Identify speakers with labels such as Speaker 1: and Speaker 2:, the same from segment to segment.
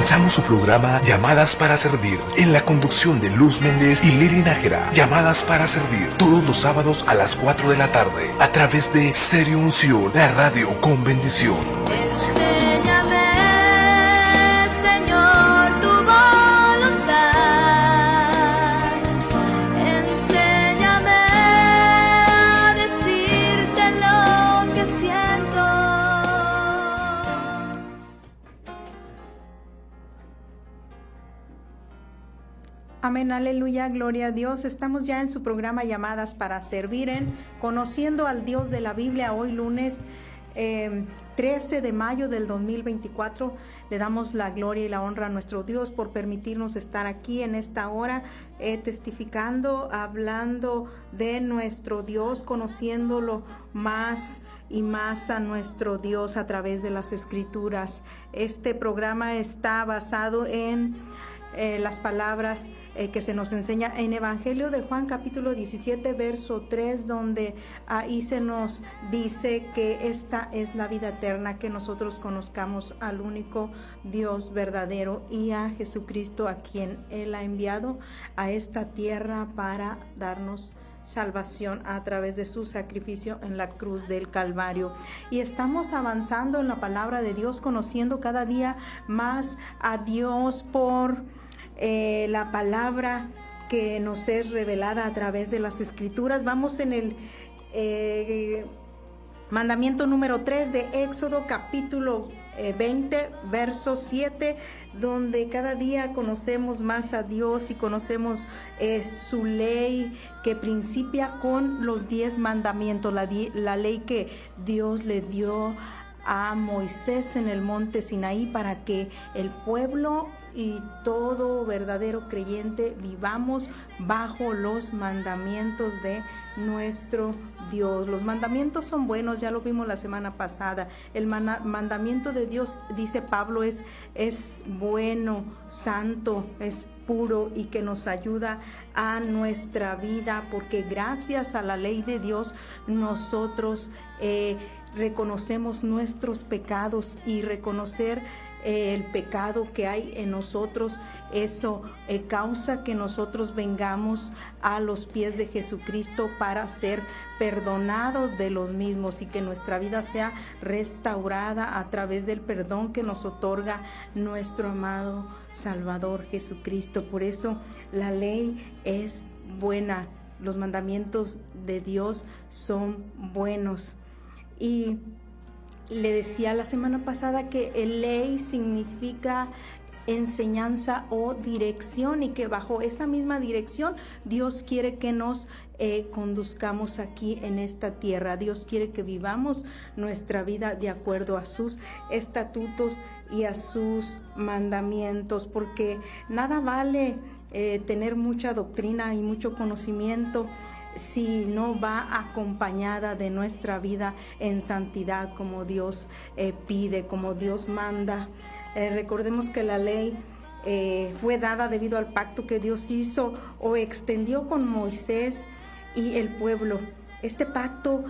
Speaker 1: Comenzamos su programa Llamadas para Servir, en la conducción de Luz Méndez y Lili Nájera. Llamadas para Servir, todos los sábados a las 4 de la tarde, a través de Stereo Unción, la radio con bendición.
Speaker 2: Enséñame, Señor, tu voluntad. Enséñame a decirte lo que siento.
Speaker 3: Amén, aleluya, gloria a Dios. Estamos ya en su programa Llamadas para Servir, en Conociendo al Dios de la Biblia. Hoy lunes 13 de mayo del 2024. Le damos la gloria y la honra a nuestro Dios por permitirnos estar aquí en esta hora, testificando, hablando de nuestro Dios, conociéndolo más y más a nuestro Dios a través de las Escrituras. Este programa está basado en las palabras que se nos enseña en Evangelio de Juan capítulo 17 verso 3, donde ahí se nos dice que esta es la vida eterna, que nosotros conozcamos al único Dios verdadero y a Jesucristo, a quien Él ha enviado a esta tierra para darnos salvación a través de su sacrificio en la cruz del Calvario. Y estamos avanzando en la palabra de Dios, conociendo cada día más a Dios por la palabra que nos es revelada a través de las Escrituras. Vamos en el mandamiento número 3 de Éxodo capítulo 20 verso 7, donde cada día conocemos más a Dios y conocemos su ley que principia con los 10 mandamientos, la ley que Dios le dio a Moisés en el monte Sinaí para que el pueblo y todo verdadero creyente vivamos bajo los mandamientos de nuestro Dios. Los mandamientos son buenos, ya lo vimos la semana pasada. El mandamiento de Dios, dice Pablo, es bueno, santo, es puro y que nos ayuda a nuestra vida, porque gracias a la ley de Dios nosotros reconocemos nuestros pecados, y reconocer el pecado que hay en nosotros, eso causa que nosotros vengamos a los pies de Jesucristo para ser perdonados de los mismos, y que nuestra vida sea restaurada a través del perdón que nos otorga nuestro amado Salvador Jesucristo. Por eso la ley es buena, los mandamientos de Dios son buenos. Y le decía la semana pasada que ley significa enseñanza o dirección, y que bajo esa misma dirección Dios quiere que nos conduzcamos aquí en esta tierra. Dios quiere que vivamos nuestra vida de acuerdo a sus estatutos y a sus mandamientos, porque nada vale tener mucha doctrina y mucho conocimiento si no va acompañada de nuestra vida en santidad, como Dios pide, como Dios manda. Recordemos que la ley fue dada debido al pacto que Dios hizo o extendió con Moisés y el pueblo. Este pacto,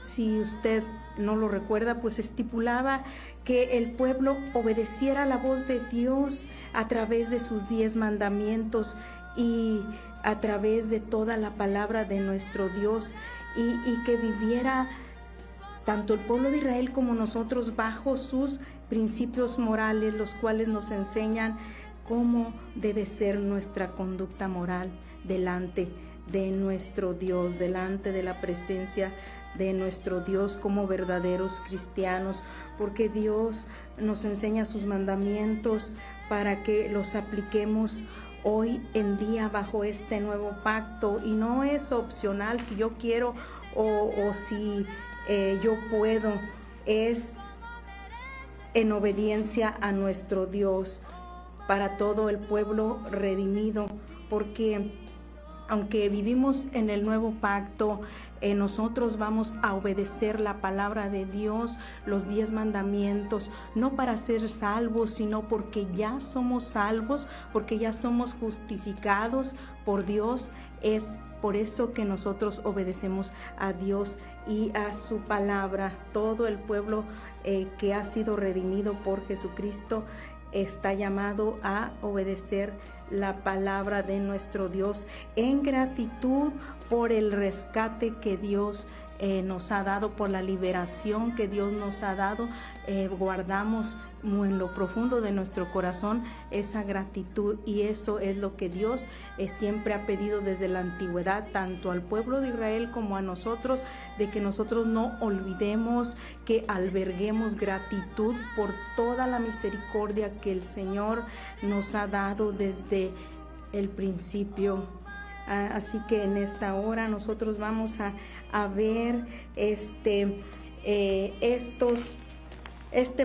Speaker 3: si usted no lo recuerda, pues estipulaba que el pueblo obedeciera la voz de Dios a través de sus 10 mandamientos y a través de toda la palabra de nuestro Dios, y que viviera tanto el pueblo de Israel como nosotros bajo sus principios morales, los cuales nos enseñan cómo debe ser nuestra conducta moral delante de nuestro Dios, delante de la presencia de nuestro Dios como verdaderos cristianos, porque Dios nos enseña sus mandamientos para que los apliquemos hoy en día bajo este nuevo pacto. Y no es opcional si yo quiero o si yo puedo, es en obediencia a nuestro Dios para todo el pueblo redimido, porque aunque vivimos en el nuevo pacto, nosotros vamos a obedecer la palabra de Dios, los 10 mandamientos, no para ser salvos, sino porque ya somos salvos, porque ya somos justificados por Dios. Es por eso que nosotros obedecemos a Dios y a su palabra. Todo el pueblo que ha sido redimido por Jesucristo está llamado a obedecer la palabra de nuestro Dios en gratitud por el rescate que Dios nos ha dado, por la liberación que Dios nos ha dado. Guardamos en lo profundo de nuestro corazón esa gratitud, y eso es lo que Dios siempre ha pedido desde la antigüedad, tanto al pueblo de Israel como a nosotros, de que nosotros no olvidemos, que alberguemos gratitud por toda la misericordia que el Señor nos ha dado desde el principio. Así que en esta hora nosotros vamos a ver este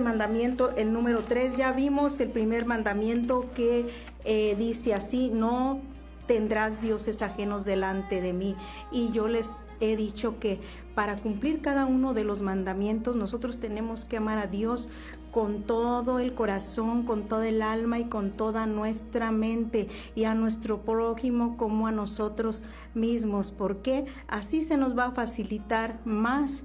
Speaker 3: mandamiento, el número 3. Ya vimos el primer mandamiento que dice así: no tendrás dioses ajenos delante de mí. Y yo les he dicho que para cumplir cada uno de los mandamientos nosotros tenemos que amar a Dios con todo el corazón, con toda el alma y con toda nuestra mente, y a nuestro prójimo como a nosotros mismos, porque así se nos va a facilitar más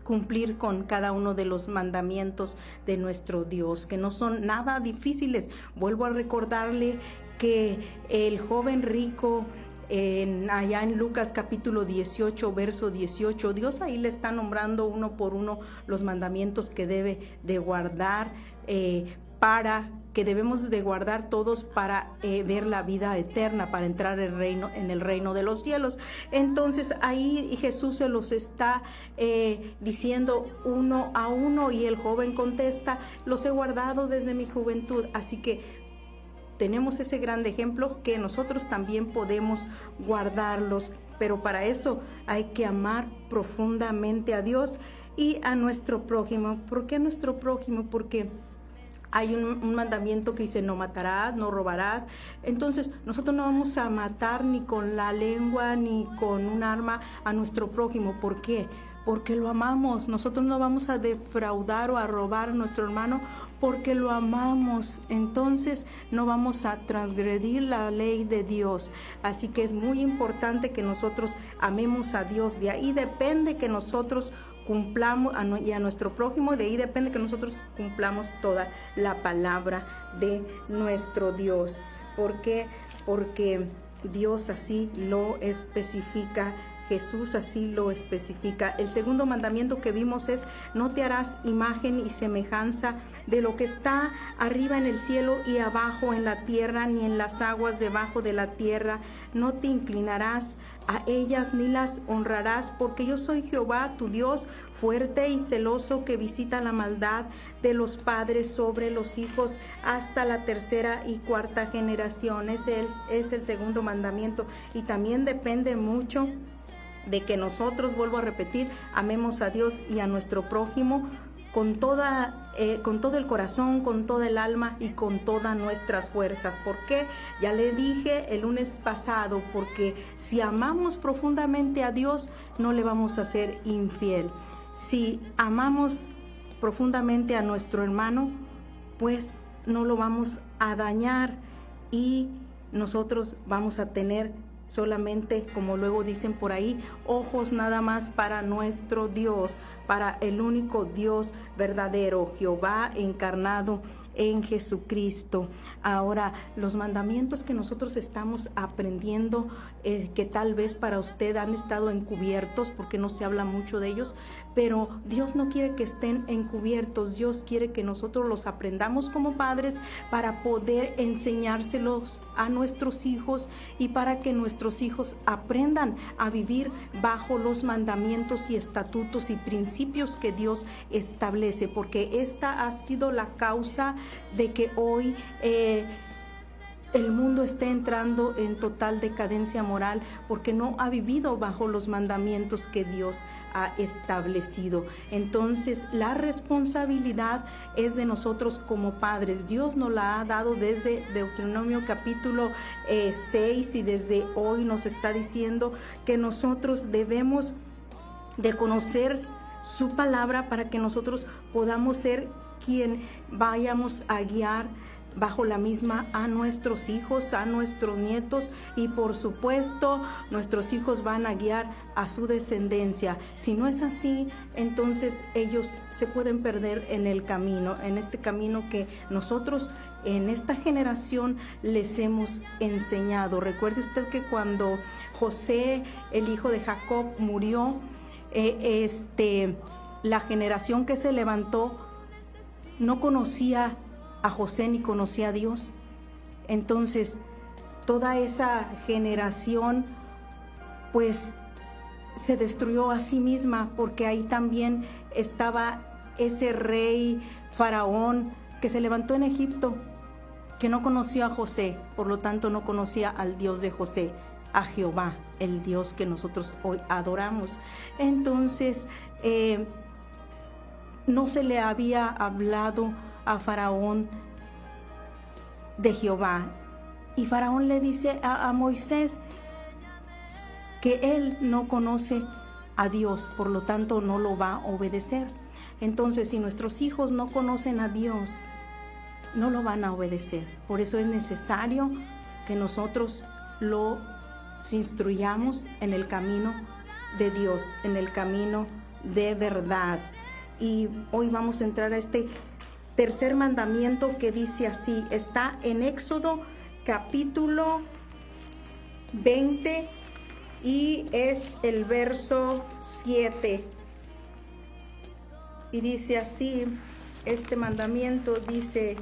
Speaker 3: cumplir con cada uno de los mandamientos de nuestro Dios, que no son nada difíciles. Vuelvo a recordarle que el joven rico, allá en Lucas capítulo 18, verso 18, Dios ahí le está nombrando uno por uno los mandamientos que debe de guardar, que debemos de guardar todos para ver la vida eterna, para entrar en el reino de los cielos. Entonces ahí Jesús se los está diciendo uno a uno, y el joven contesta: los he guardado desde mi juventud. Así que tenemos ese gran ejemplo que nosotros también podemos guardarlos, pero para eso hay que amar profundamente a Dios y a nuestro prójimo. ¿Por qué a nuestro prójimo? Porque hay un mandamiento que dice: no matarás, no robarás. Entonces nosotros no vamos a matar ni con la lengua ni con un arma a nuestro prójimo. ¿Por qué? Porque lo amamos. Nosotros no vamos a defraudar o a robar a nuestro hermano porque lo amamos. Entonces no vamos a transgredir la ley de Dios. Así que es muy importante que nosotros amemos a Dios. De ahí depende que nosotros cumplamos, y a nuestro prójimo, de ahí depende que nosotros cumplamos toda la palabra de nuestro Dios. ¿Por qué? Porque Dios así lo especifica. Jesús así lo especifica. El segundo mandamiento que vimos es: no te harás imagen y semejanza de lo que está arriba en el cielo y abajo en la tierra, ni en las aguas debajo de la tierra. No te inclinarás a ellas ni las honrarás, porque yo soy Jehová tu Dios, fuerte y celoso, que visita la maldad de los padres sobre los hijos hasta la tercera y cuarta generación. Ese es el segundo mandamiento, y también depende mucho de que nosotros, vuelvo a repetir, amemos a Dios y a nuestro prójimo con todo el corazón, con toda el alma y con todas nuestras fuerzas. ¿Por qué? Ya le dije el lunes pasado, porque si amamos profundamente a Dios, no le vamos a ser infiel. Si amamos profundamente a nuestro hermano, pues no lo vamos a dañar, y nosotros vamos a tener solamente, como luego dicen por ahí, ojos nada más para nuestro Dios, para el único Dios verdadero, Jehová encarnado en Jesucristo. Ahora, los mandamientos que nosotros estamos aprendiendo, que tal vez para usted han estado encubiertos porque no se habla mucho de ellos, pero Dios no quiere que estén encubiertos. Dios quiere que nosotros los aprendamos como padres para poder enseñárselos a nuestros hijos, y para que nuestros hijos aprendan a vivir bajo los mandamientos y estatutos y principios que Dios establece, porque esta ha sido la causa de que hoy el mundo esté entrando en total decadencia moral, porque no ha vivido bajo los mandamientos que Dios ha establecido. Entonces la responsabilidad es de nosotros como padres. Dios nos la ha dado desde Deuteronomio capítulo 6, y desde hoy nos está diciendo que nosotros debemos de conocer su palabra para que nosotros podamos ser quien vayamos a guiar bajo la misma a nuestros hijos, a nuestros nietos, y por supuesto nuestros hijos van a guiar a su descendencia. Si no es así, entonces ellos se pueden perder en el camino, en este camino que nosotros en esta generación les hemos enseñado. Recuerde usted que cuando José, el hijo de Jacob, murió, la generación que se levantó no conocía a José ni conocía a Dios. Entonces toda esa generación pues se destruyó a sí misma, porque ahí también estaba ese rey faraón que se levantó en Egipto, que no conoció a José, por lo tanto no conocía al Dios de José, a Jehová, el Dios que nosotros hoy adoramos. Entonces no se le había hablado a Faraón de Jehová, y Faraón le dice a Moisés que él no conoce a Dios, por lo tanto no lo va a obedecer. Entonces, si nuestros hijos no conocen a Dios, no lo van a obedecer. Por eso es necesario que nosotros los instruyamos en el camino de Dios, en el camino de verdad. Y hoy vamos a entrar a este tercer mandamiento que dice así, está en Éxodo capítulo 20 y es el verso 7. Y dice así, este mandamiento dice: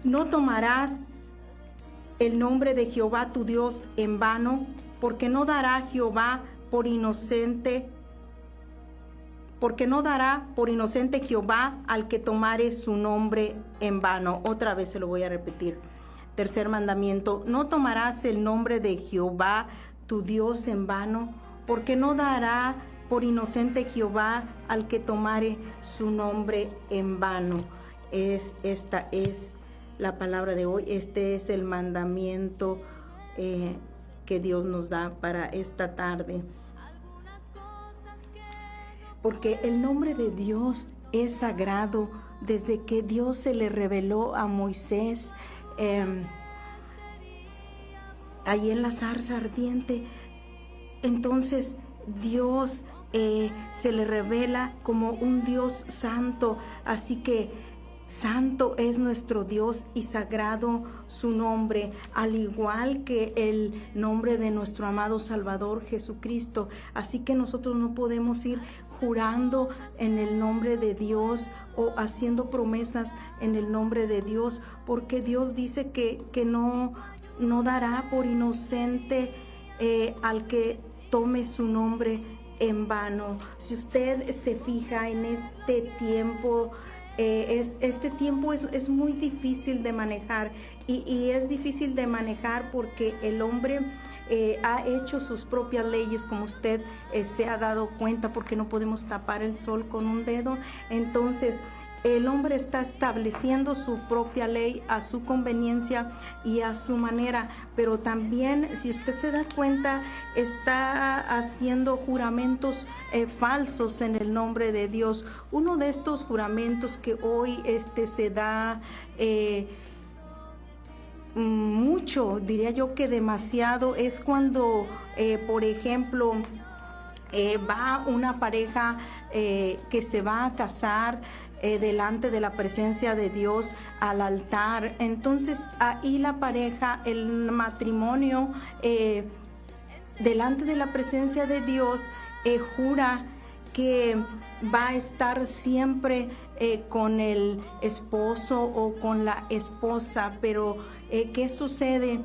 Speaker 3: no tomarás el nombre de Jehová tu Dios en vano, porque no dará por inocente Jehová al que tomare su nombre en vano. Otra vez se lo voy a repetir. Tercer mandamiento: no tomarás el nombre de Jehová tu Dios en vano, porque no dará por inocente Jehová al que tomare su nombre en vano. Esta es la palabra de hoy. Este es el mandamiento que Dios nos da para esta tarde. Porque el nombre de Dios es sagrado. Desde que Dios se le reveló a Moisés ahí en la zarza ardiente, entonces Dios se le revela como un Dios santo. Así que santo es nuestro Dios y sagrado su nombre, al igual que el nombre de nuestro amado Salvador Jesucristo. Así que nosotros no podemos ir jurando en el nombre de Dios o haciendo promesas en el nombre de Dios, porque Dios dice que no dará por inocente al que tome su nombre en vano. Si usted se fija en este tiempo, este tiempo es muy difícil de manejar, y es difícil de manejar porque el hombre ha hecho sus propias leyes, como usted se ha dado cuenta, porque no podemos tapar el sol con un dedo. Entonces el hombre está estableciendo su propia ley a su conveniencia y a su manera, pero también, si usted se da cuenta, está haciendo juramentos falsos en el nombre de Dios. Uno de estos juramentos que hoy se da mucho, diría yo que demasiado, es cuando, por ejemplo, va una pareja que se va a casar delante de la presencia de Dios al altar. Entonces ahí la pareja, el matrimonio, delante de la presencia de Dios, jura que va a estar siempre con el esposo o con la esposa. Pero ¿qué sucede?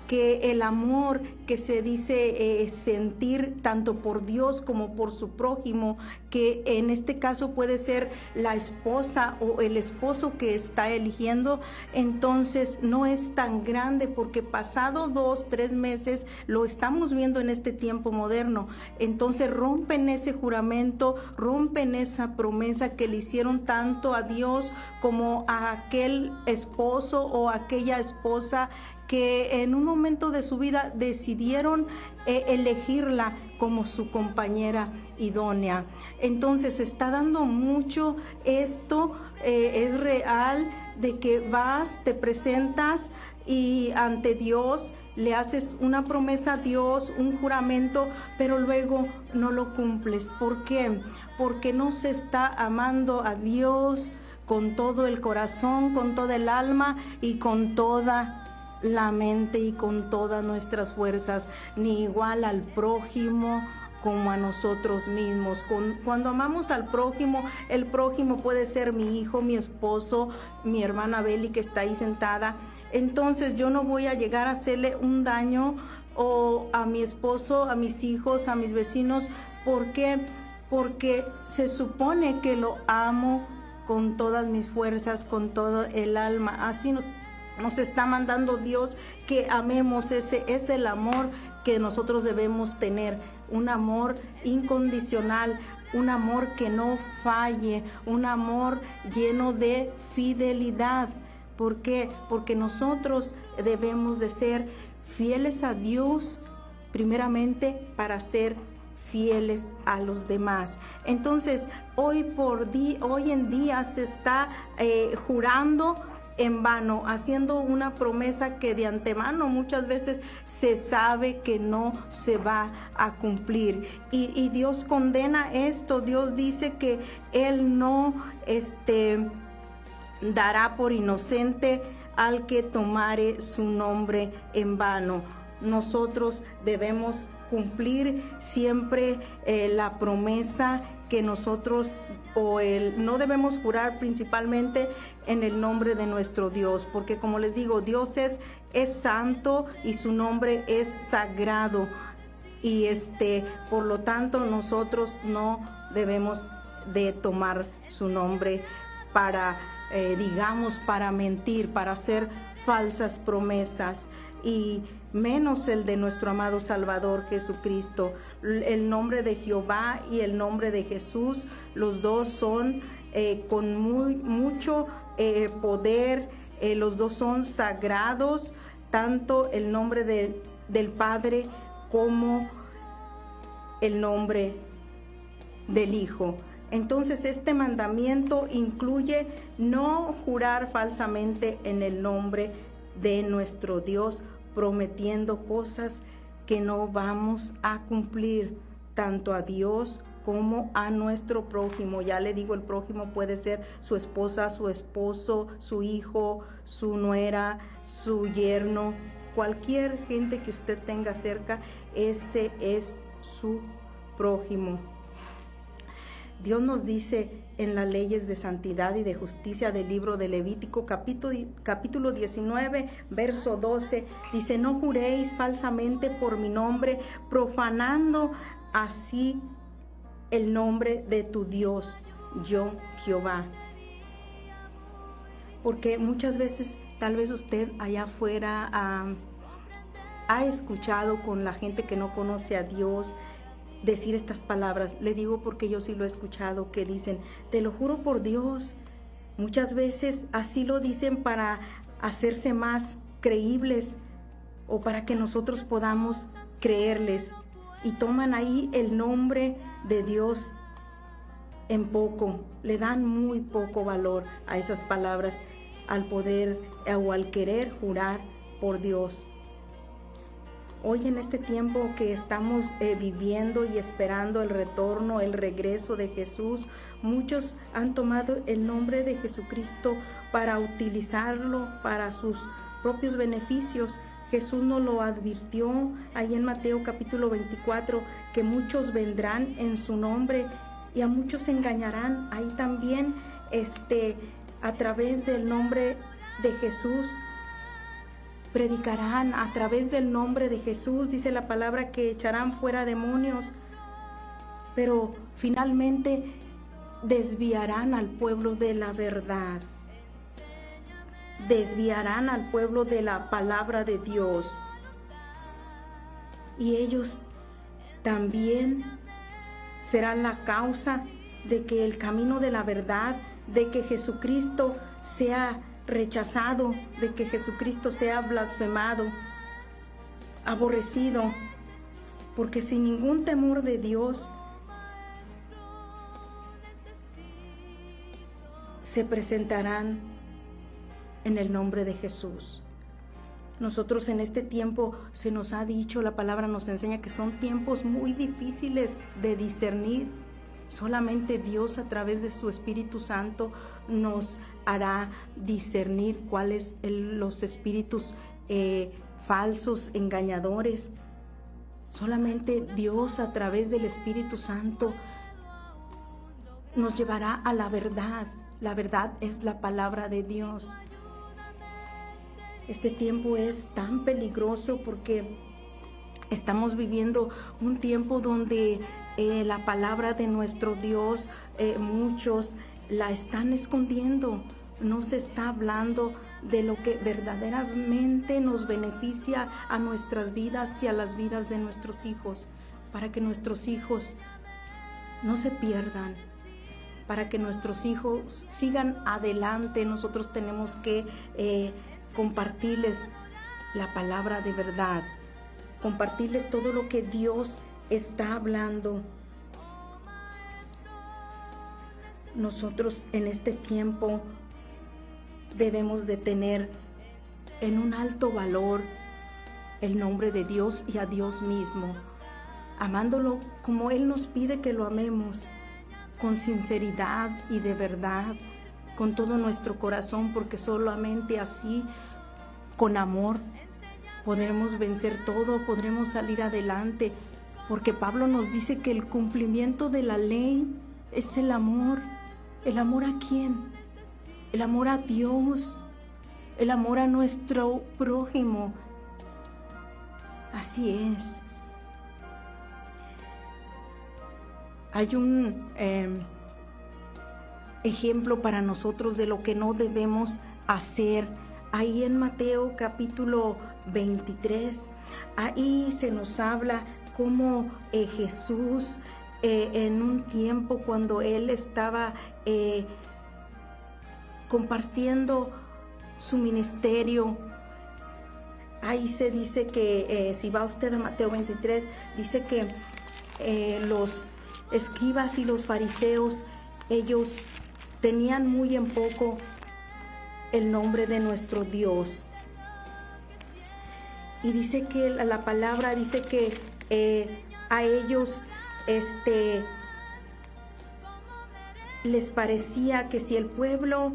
Speaker 3: Que el amor que se dice sentir tanto por Dios como por su prójimo, que en este caso puede ser la esposa o el esposo que está eligiendo, entonces no es tan grande, porque pasado 2-3 meses lo estamos viendo en este tiempo moderno. Entonces rompen ese juramento, rompen esa promesa que le hicieron tanto a Dios como a aquel esposo o aquella esposa que en un momento de su vida decidieron elegirla como su compañera idónea. Entonces se está dando mucho esto, es real, de que vas, te presentas y ante Dios le haces una promesa a Dios, un juramento, pero luego no lo cumples. ¿Por qué? Porque no se está amando a Dios con todo el corazón, con toda el alma y con toda la mente y con todas nuestras fuerzas, ni igual al prójimo como a nosotros mismos. Cuando amamos al prójimo, el prójimo puede ser mi hijo, mi esposo, mi hermana Beli que está ahí sentada. Entonces yo no voy a llegar a hacerle un daño o a mi esposo, a mis hijos, a mis vecinos. ¿Por qué? Porque se supone que lo amo con todas mis fuerzas, con todo el alma. Así nos está mandando Dios que amemos. Ese es el amor que nosotros debemos tener, un amor incondicional, un amor que no falle, un amor lleno de fidelidad. ¿Por qué? Porque nosotros debemos de ser fieles a Dios primeramente para ser fieles a los demás. Entonces, hoy en día se está jurando en vano, haciendo una promesa que de antemano muchas veces se sabe que no se va a cumplir. Y Dios condena esto. Dios dice que Él no dará por inocente al que tomare su nombre en vano. Nosotros debemos cumplir siempre la promesa que nosotros no debemos jurar principalmente en el nombre de nuestro Dios, porque como les digo, Dios es santo y su nombre es sagrado, y por lo tanto nosotros no debemos de tomar su nombre para para mentir, para hacer falsas promesas, y menos el de nuestro amado Salvador Jesucristo. El nombre de Jehová y el nombre de Jesús, los dos son con mucho poder, los dos son sagrados, tanto el nombre del Padre como el nombre del Hijo. Entonces este mandamiento incluye no jurar falsamente en el nombre de nuestro Dios, prometiendo cosas que no vamos a cumplir, tanto a Dios como a nuestro prójimo. Ya le digo, el prójimo puede ser su esposa, su esposo, su hijo, su nuera, su yerno, cualquier gente que usted tenga cerca, ese es su prójimo. Dios nos dice en las leyes de santidad y de justicia del libro de Levítico, capítulo 19, verso 12, dice: no juréis falsamente por mi nombre, profanando así el nombre de tu Dios, yo Jehová. Porque muchas veces, tal vez usted allá afuera ha escuchado con la gente que no conoce a Dios decir estas palabras. Le digo porque yo sí lo he escuchado, que dicen: te lo juro por Dios. Muchas veces así lo dicen para hacerse más creíbles o para que nosotros podamos creerles, y toman ahí el nombre de Dios en poco, le dan muy poco valor a esas palabras al poder o al querer jurar por Dios. Hoy en este tiempo que estamos viviendo y esperando el retorno, el regreso de Jesús, muchos han tomado el nombre de Jesucristo para utilizarlo para sus propios beneficios. Jesús nos lo advirtió ahí en Mateo capítulo 24, que muchos vendrán en su nombre y a muchos engañarán. Ahí también a través del nombre de Jesús predicarán, a través del nombre de Jesús, dice la palabra, que echarán fuera demonios, pero finalmente desviarán al pueblo de la verdad, desviarán al pueblo de la palabra de Dios, y ellos también serán la causa de que el camino de la verdad, de que Jesucristo sea rechazado, de que Jesucristo sea blasfemado, aborrecido, porque sin ningún temor de Dios se presentarán en el nombre de Jesús. Nosotros en este tiempo se nos ha dicho, la palabra nos enseña que son tiempos muy difíciles de discernir. Solamente Dios a través de su Espíritu Santo nos hará discernir cuáles los espíritus falsos, engañadores. Solamente Dios a través del Espíritu Santo nos llevará a la verdad. La verdad es la palabra de Dios. Este tiempo es tan peligroso porque estamos viviendo un tiempo donde la palabra de nuestro Dios, muchos la están escondiendo. No se está hablando de lo que verdaderamente nos beneficia a nuestras vidas y a las vidas de nuestros hijos, para que nuestros hijos no se pierdan, para que nuestros hijos sigan adelante. Nosotros tenemos que compartirles la palabra de verdad, compartirles todo lo que Dios está hablando. Nosotros en este tiempo debemos de tener en un alto valor el nombre de Dios y a Dios mismo, amándolo como Él nos pide que lo amemos, con sinceridad y de verdad, con todo nuestro corazón, porque solamente así, con amor, podremos vencer todo, podremos salir adelante, porque Pablo nos dice que el cumplimiento de la ley es el amor. ¿El amor a quién? El amor a Dios, el amor a nuestro prójimo. Así es. Hay un ejemplo para nosotros de lo que no debemos hacer. Ahí en Mateo capítulo 23, ahí se nos habla cómo Jesús en un tiempo cuando Él estaba compartiendo su ministerio, ahí se dice que si va usted a Mateo 23, dice que los escribas y los fariseos, ellos tenían muy en poco el nombre de nuestro Dios. Y dice que la palabra dice que a ellos les parecía que si el pueblo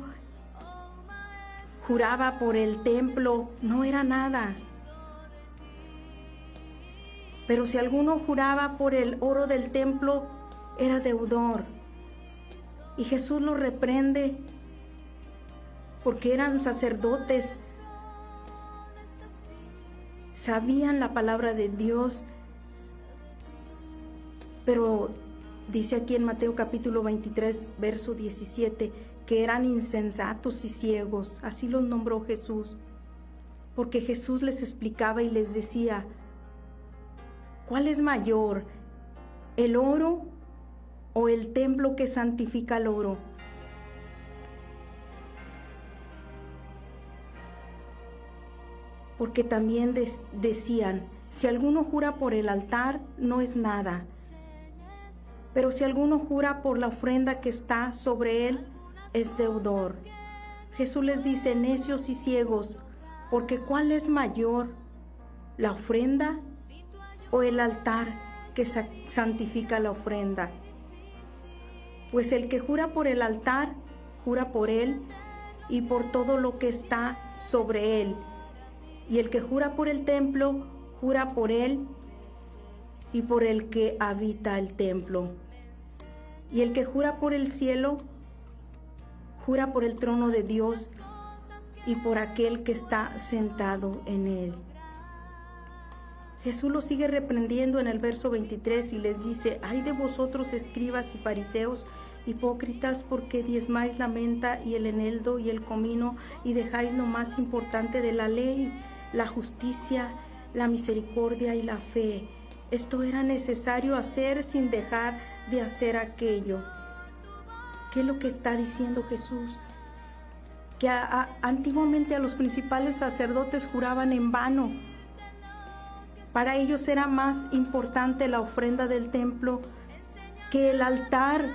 Speaker 3: juraba por el templo, no era nada. Pero si alguno juraba por el oro del templo, era deudor. Y Jesús lo reprende porque eran sacerdotes, sabían la palabra de Dios, pero dice aquí en Mateo capítulo 23, verso 17, que eran insensatos y ciegos. Así los nombró Jesús, porque Jesús les explicaba y les decía: ¿cuál es mayor, el oro o el templo que santifica el oro? Porque también decían: si alguno jura por el altar, no es nada. Pero si alguno jura por la ofrenda que está sobre él, es deudor. Jesús les dice: necios y ciegos, porque ¿cuál es mayor, la ofrenda o el altar que santifica la ofrenda? Pues el que jura por el altar, jura por él y por todo lo que está sobre él. Y el que jura por el templo, jura por él y por el que habita el templo. Y el que jura por el cielo, jura por el trono de Dios y por aquel que está sentado en él. Jesús lo sigue reprendiendo en el verso 23 y les dice: ay de vosotros, escribas y fariseos, hipócritas, porque diezmáis la menta y el eneldo y el comino, y dejáis lo más importante de la ley, la justicia, la misericordia y la fe. Esto era necesario hacer sin dejar de hacer aquello. ¿Qué es lo que está diciendo Jesús? que antiguamente a los principales sacerdotes juraban en vano. Para ellos era más importante la ofrenda del templo que el altar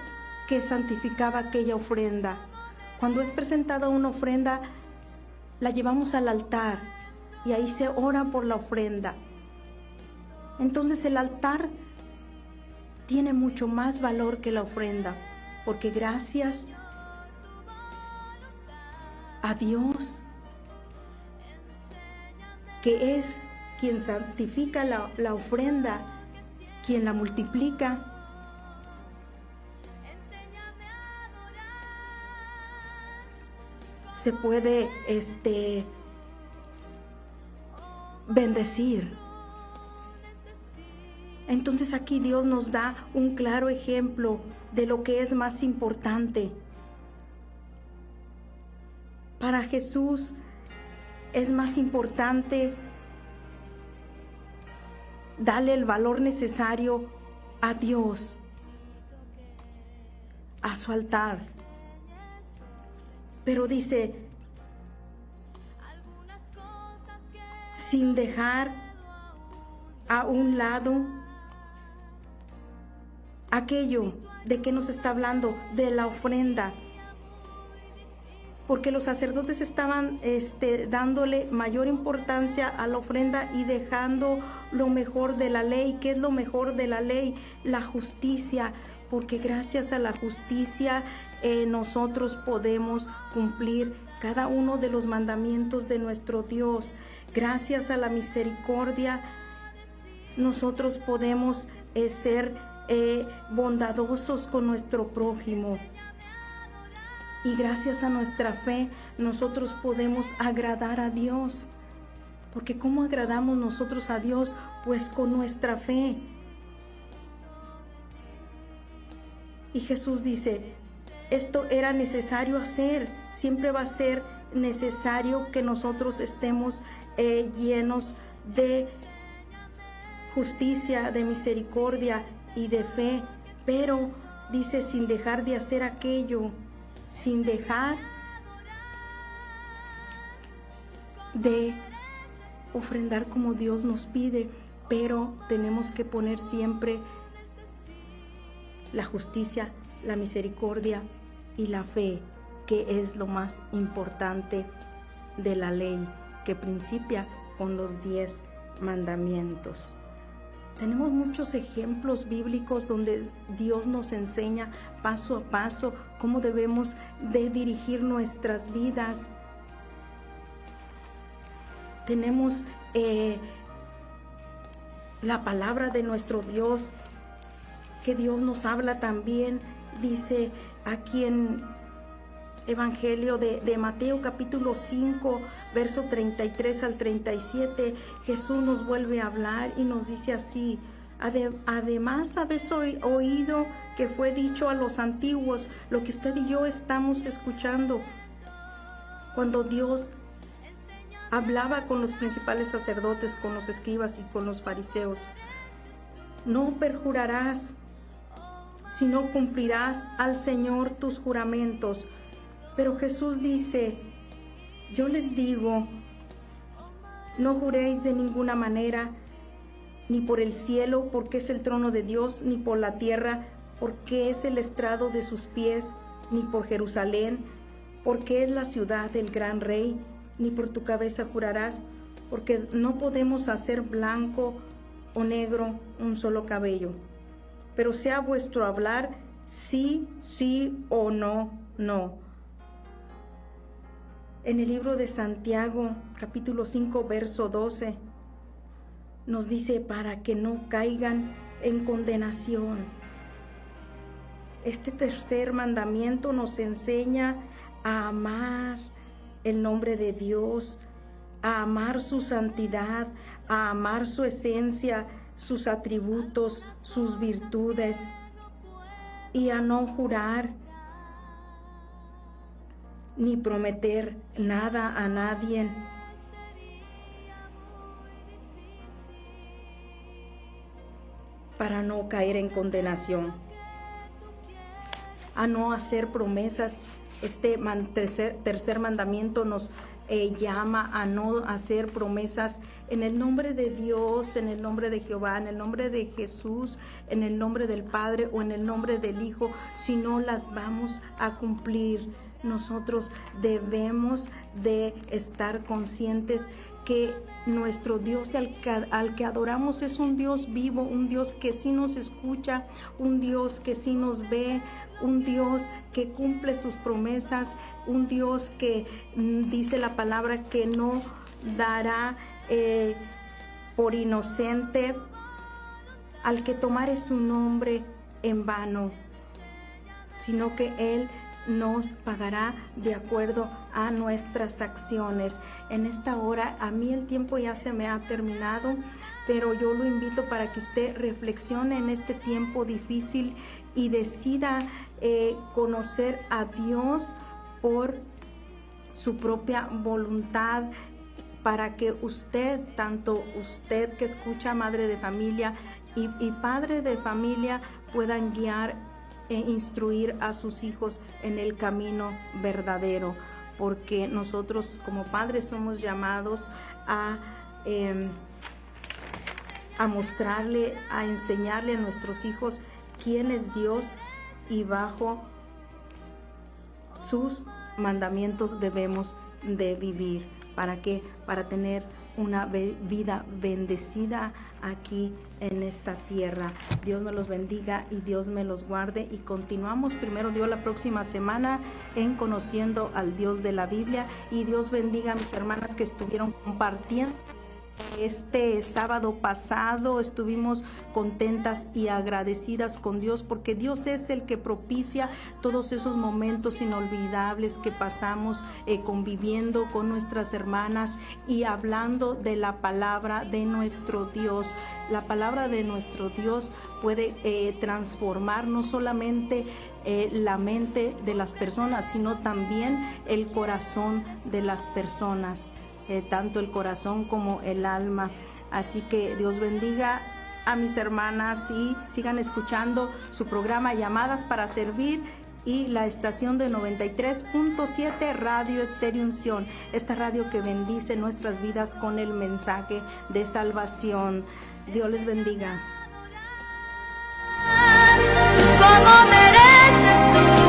Speaker 3: que santificaba aquella ofrenda. Cuando es presentada una ofrenda, la llevamos al altar y ahí se ora por la ofrenda. Entonces el altar tiene mucho más valor que la ofrenda, porque gracias a Dios, que es quien santifica la ofrenda, quien la multiplica, se puede bendecir. Entonces aquí Dios nos da un claro ejemplo de lo que es más importante. Para Jesús es más importante darle el valor necesario a Dios, a su altar. Pero dice, sin dejar a un lado aquello de que nos está hablando, de la ofrenda. Porque los sacerdotes estaban dándole mayor importancia a la ofrenda y dejando lo mejor de la ley. ¿Qué es lo mejor de la ley? La justicia. Porque gracias a la justicia nosotros podemos cumplir cada uno de los mandamientos de nuestro Dios. Gracias a la misericordia nosotros podemos ser bondadosos con nuestro prójimo. Y gracias a nuestra fe nosotros podemos agradar a Dios. Porque ¿cómo agradamos nosotros a Dios? Pues con nuestra fe. Y Jesús dice, esto era necesario hacer. Siempre va a ser necesario que nosotros estemos llenos de justicia, de misericordia y de fe. Pero dice, sin dejar de hacer aquello, sin dejar de ofrendar como Dios nos pide, pero tenemos que poner siempre la justicia, la misericordia y la fe, que es lo más importante de la ley, que principia con los 10 mandamientos. Tenemos muchos ejemplos bíblicos donde Dios nos enseña paso a paso cómo debemos de dirigir nuestras vidas. Tenemos la palabra de nuestro Dios, que Dios nos habla también. Dice aquí en Evangelio de Mateo capítulo 5, verso 33 al 37, Jesús nos vuelve a hablar y nos dice así: además habéis oído que fue dicho a los antiguos, lo que usted y yo estamos escuchando, cuando Dios hablaba con los principales sacerdotes, con los escribas y con los fariseos: no perjurarás, sino cumplirás al Señor tus juramentos. Pero Jesús dice, yo les digo, no juréis de ninguna manera, ni por el cielo, porque es el trono de Dios, ni por la tierra, porque es el estrado de sus pies, ni por Jerusalén, porque es la ciudad del gran rey, ni por tu cabeza jurarás, porque no podemos hacer blanco o negro un solo cabello. Pero sea vuestro hablar sí, sí, o no, no. En el libro de Santiago, capítulo 5, verso 12, nos dice, para que no caigan en condenación. Este tercer mandamiento nos enseña a amar el nombre de Dios, a amar su santidad, a amar su esencia, sus atributos, sus virtudes, y a no jurar ni prometer nada a nadie. Para no caer en condenación. A no hacer promesas Este tercer mandamiento nos llama a no hacer promesas en el nombre de Dios, en el nombre de Jehová, en el nombre de Jesús, en el nombre del Padre o en el nombre del Hijo, si no las vamos a cumplir. Nosotros debemos de estar conscientes que nuestro Dios al que adoramos es un Dios vivo, un Dios que sí nos escucha, un Dios que sí nos ve, un Dios que cumple sus promesas, un Dios que dice la palabra que no dará por inocente al que tomare su nombre en vano, sino que Él nos pagará de acuerdo a nuestras acciones. En esta hora, a mí el tiempo ya se me ha terminado, pero yo lo invito para que usted reflexione en este tiempo difícil y decida conocer a Dios por su propia voluntad, para que usted, tanto usted que escucha, madre de familia y padre de familia, puedan guiar e instruir a sus hijos en el camino verdadero, porque nosotros como padres somos llamados a mostrarle, a enseñarle a nuestros hijos quién es Dios, y bajo sus mandamientos debemos de vivir. ¿Para qué? Para tener una vida bendecida aquí en esta tierra. Dios me los bendiga y Dios me los guarde, y continuamos primero Dios la próxima semana en conociendo al Dios de la Biblia. Y Dios bendiga a mis hermanas que estuvieron compartiendo. Este sábado pasado estuvimos contentas y agradecidas con Dios, porque Dios es el que propicia todos esos momentos inolvidables que pasamos conviviendo con nuestras hermanas y hablando de la palabra de nuestro Dios. La palabra de nuestro Dios puede transformar no solamente la mente de las personas, sino también el corazón de las personas. Tanto el corazón como el alma. Así que Dios bendiga a mis hermanas y sigan escuchando su programa Llamadas para Servir y la estación de 93.7 Radio Estéreo Unción, esta radio que bendice nuestras vidas con el mensaje de salvación. Dios les bendiga.
Speaker 2: Como mereces tú.